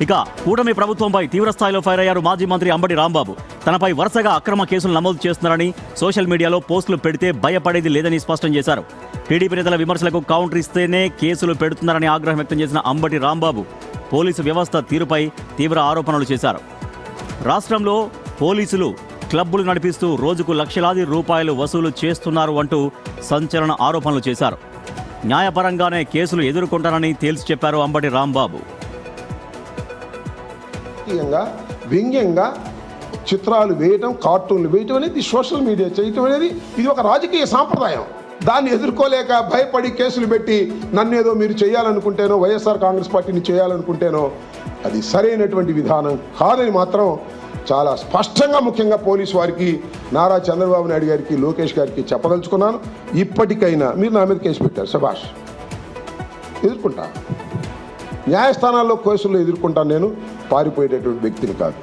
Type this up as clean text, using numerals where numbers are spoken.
ఇక కూటమి ప్రభుత్వంపై తీవ్రస్థాయిలో ఫైర్ అయ్యారు మాజీ మంత్రి అంబటి రాంబాబు. తనపై వరుసగా అక్రమ కేసులు నమోదు చేస్తున్నారని, సోషల్ మీడియాలో పోస్టులు పెడితే భయపడేది లేదని స్పష్టం చేశారు. టీడీపీ నేతల విమర్శలకు కౌంటర్ ఇస్తేనే కేసులు పెడుతున్నారని ఆగ్రహం వ్యక్తం చేసిన అంబటి రాంబాబు పోలీసు వ్యవస్థ తీరుపై తీవ్ర ఆరోపణలు చేశారు. రాష్ట్రంలో పోలీసులు క్లబ్బులు నడిపిస్తూ రోజుకు లక్షలాది రూపాయలు వసూలు చేస్తున్నారు అంటూ సంచలన ఆరోపణలు చేశారు. న్యాయపరంగానే కేసులు ఎదుర్కొంటారని తేల్చి చెప్పారు అంబటి రాంబాబు. వ్యంగ్యంగా చిత్రాలు వేయటం, కార్టూన్లు వేయటం అనేది, సోషల్ మీడియా చేయటం అనేది ఇది ఒక రాజకీయ సాంప్రదాయం. దాన్ని ఎదుర్కోలేక భయపడి కేసులు పెట్టి నన్నేదో మీరు చేయాలనుకుంటేనో, వైఎస్ఆర్ కాంగ్రెస్ పార్టీని చేయాలనుకుంటేనో అది సరైనటువంటి విధానం కాదని మాత్రం చాలా స్పష్టంగా, ముఖ్యంగా పోలీసు వారికి, నారా చంద్రబాబు నాయుడు గారికి, లోకేష్ గారికి చెప్పదలుచుకున్నాను. ఇప్పటికైనా మీరు నా మీద కేసు పెట్టారు, శభాష్, ఎదుర్కొంటా. న్యాయస్థానాల్లో కేసుల్లో ఎదుర్కొంటాను. నేను పారిపోయేటటువంటి వ్యక్తిని కాదు.